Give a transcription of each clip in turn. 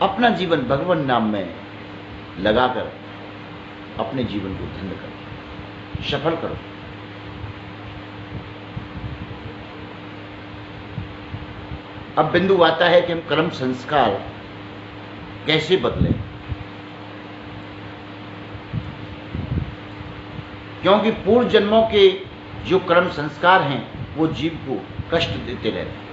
अपना जीवन भगवान नाम में लगाकर अपने जीवन को धन्य करो, सफल करो। अब बिंदु आता है कि हम कर्म संस्कार कैसे बदलें, क्योंकि पूर्व जन्मों के जो कर्म संस्कार हैं वो जीव को कष्ट देते रहते हैं।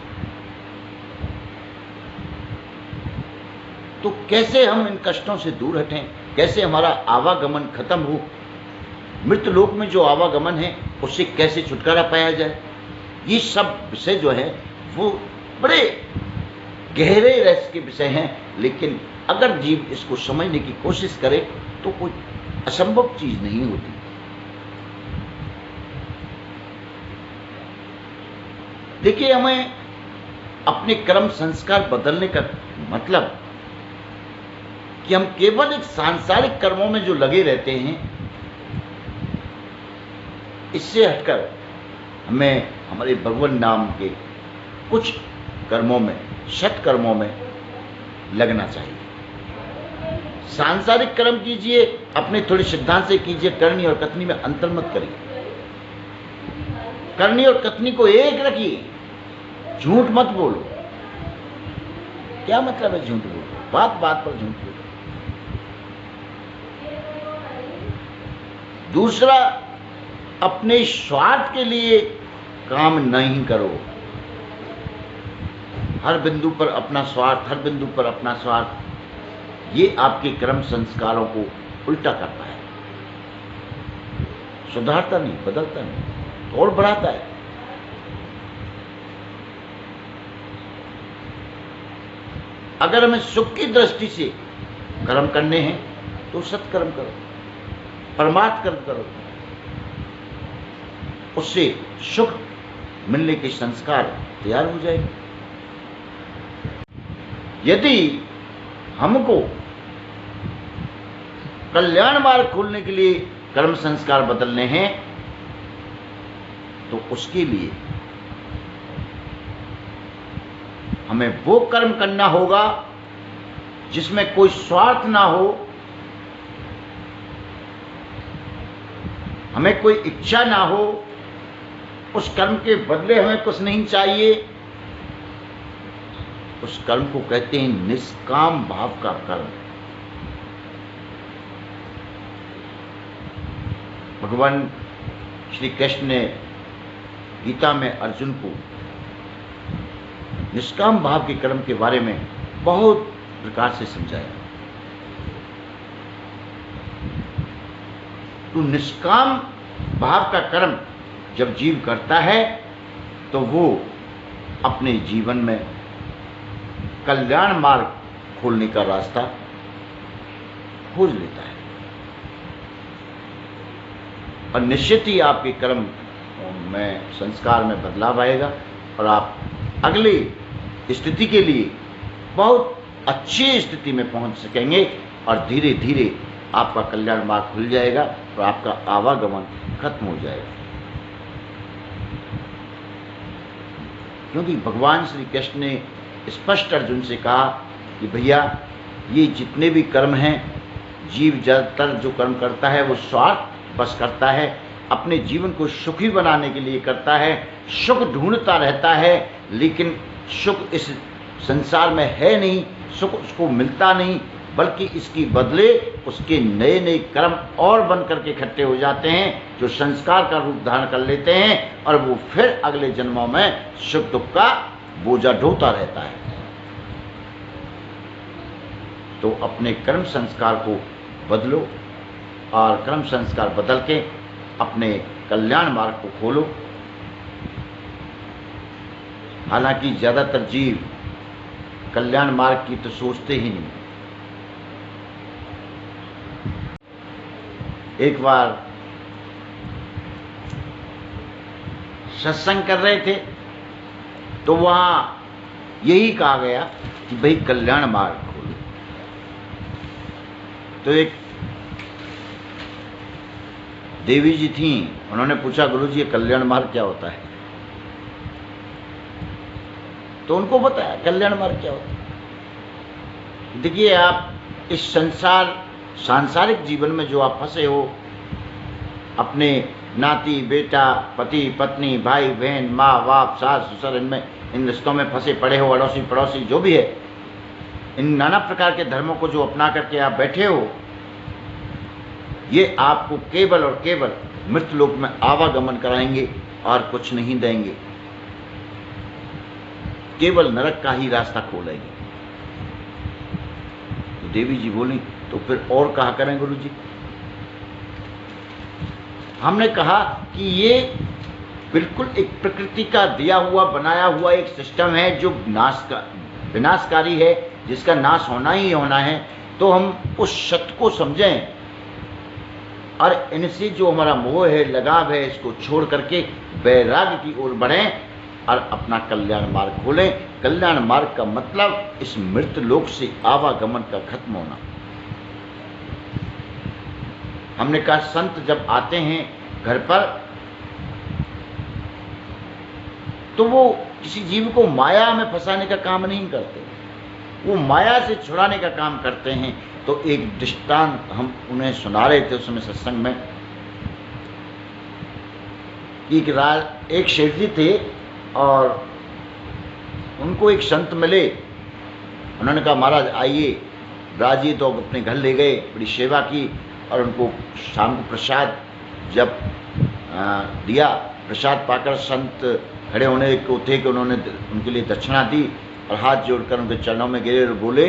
तो कैसे हम इन कष्टों से दूर हटें, कैसे हमारा आवागमन खत्म हो, मृत लोक में जो आवागमन है उससे कैसे छुटकारा पाया जाए, ये सब विषय जो है वो बड़े गहरे रस के विषय हैं। लेकिन अगर जीव इसको समझने की कोशिश करे तो कोई असंभव चीज नहीं होती। देखिए, हमें अपने कर्म संस्कार बदलने का मतलब कि हम केवल एक सांसारिक कर्मों में जो लगे रहते हैं, इससे हटकर हमें हमारे भगवान नाम के कुछ कर्मों में, सत्कर्मों में लगना चाहिए। सांसारिक कर्म कीजिए, अपने थोड़े सिद्धांत से कीजिए, करनी और कथनी में अंतर मत करिए। करनी और कथनी को एक रखिए, झूठ मत बोलो। क्या मतलब है झूठ बोलो? बात बात पर झूठ बोलो। दूसरा, अपने स्वार्थ के लिए काम नहीं करो। हर बिंदु पर अपना स्वार्थ, हर बिंदु पर अपना स्वार्थ, ये आपके कर्म संस्कारों को उल्टा करता है, सुधारता नहीं, बदलता नहीं, और बढ़ाता है। अगर हमें सुख की दृष्टि से कर्म करने हैं तो सत्कर्म करो, परमार्थ कर्म करो, उससे सुख मिलने के संस्कार तैयार हो जाएंगे। यदि हमको कल्याण मार्ग खोलने के लिए कर्म संस्कार बदलने हैं तो उसके लिए हमें वो कर्म करना होगा जिसमें कोई स्वार्थ ना हो, हमें कोई इच्छा ना हो, उस कर्म के बदले हमें कुछ नहीं चाहिए। उस कर्म को कहते हैं निष्काम भाव का कर्म। भगवान श्री कृष्ण ने गीता में अर्जुन को निष्काम भाव के कर्म के बारे में बहुत प्रकार से समझाया। तो निष्काम भाव का कर्म जब जीव करता है तो वो अपने जीवन में कल्याण मार्ग खोलने का रास्ता खोज लेता है, और निश्चित ही आपके कर्म में, संस्कार में बदलाव आएगा और आप अगली स्थिति के लिए बहुत अच्छी स्थिति में पहुंच सकेंगे, और धीरे धीरे आपका कल्याण मार्ग खुल जाएगा और आपका आवागमन खत्म हो जाएगा। क्योंकि भगवान श्री कृष्ण ने स्पष्ट अर्जुन से कहा कि भैया, ये जितने भी कर्म हैं, जीव ज्यादातर जो कर्म करता है वो स्वार्थ बस करता है, अपने जीवन को सुखी बनाने के लिए करता है, सुख ढूंढता रहता है, लेकिन सुख इस संसार में है नहीं, सुख उसको मिलता नहीं, बल्कि इसकी बदले उसके नए नए कर्म और बन करके इकट्ठे हो जाते हैं, जो संस्कार का रूप धारण कर लेते हैं, और वो फिर अगले जन्मों में सुख दुख का बोझा ढोता रहता है। तो अपने कर्म संस्कार को बदलो, और कर्म संस्कार बदल के अपने कल्याण मार्ग को खोलो। हालांकि ज्यादातर जीव कल्याण मार्ग की तो सोचते ही नहीं। एक बार सत्संग कर रहे थे तो वहां यही कहा गया कि भाई कल्याण मार्ग खोलो। तो एक देवी जी थी, उन्होंने पूछा, गुरुजी ये कल्याण मार्ग क्या होता है? तो उनको बताया कल्याण मार्ग क्या होता है। देखिए, आप इस सांसारिक जीवन में जो आप फंसे हो, अपने नाती बेटा, पति पत्नी, भाई बहन, माँ बाप, सास ससुर, इन रिश्तों में फंसे पड़े हो, अड़ोसी पड़ोसी जो भी है, इन नाना प्रकार के धर्मों को जो अपना करके आप बैठे हो, ये आपको केवल और केवल मृत्यलोक में आवागमन कराएंगे और कुछ नहीं देंगे, केवल नरक का ही रास्ता खोलेंगे। तो देवी जी बोली, तो फिर और कहा करें गुरु जी? हमने कहा कि ये बिल्कुल एक प्रकृति का दिया हुआ बनाया हुआ एक सिस्टम है जो विनाशकारी है, जिसका नाश होना ही होना है। तो हम उस सत्य को समझें और इनसे जो हमारा मोह है, लगाव है, इसको छोड़ करके वैराग्य की ओर बढ़ें और अपना कल्याण मार्ग खोलें। कल्याण मार्ग का मतलब इस मृत लोक से आवागमन का खत्म होना। हमने कहा संत जब आते हैं घर पर तो वो किसी जीव को माया में फंसाने का काम नहीं करते, वो माया से छुड़ाने का काम करते हैं। तो एक दृष्टांत हम उन्हें सुना रहे थे उस समय सत्संग में कि एक शेठ जी थे और उनको एक संत मिले। उन्होंने कहा महाराज आइए, राजी। तो अपने घर ले गए, बड़ी सेवा की और उनको शाम को प्रसाद जब दिया, प्रसाद पाकर संत खड़े होने को थे कि उन्होंने उनके लिए दक्षिणा दी और हाथ जोड़कर उनके चरणों में गिरे और बोले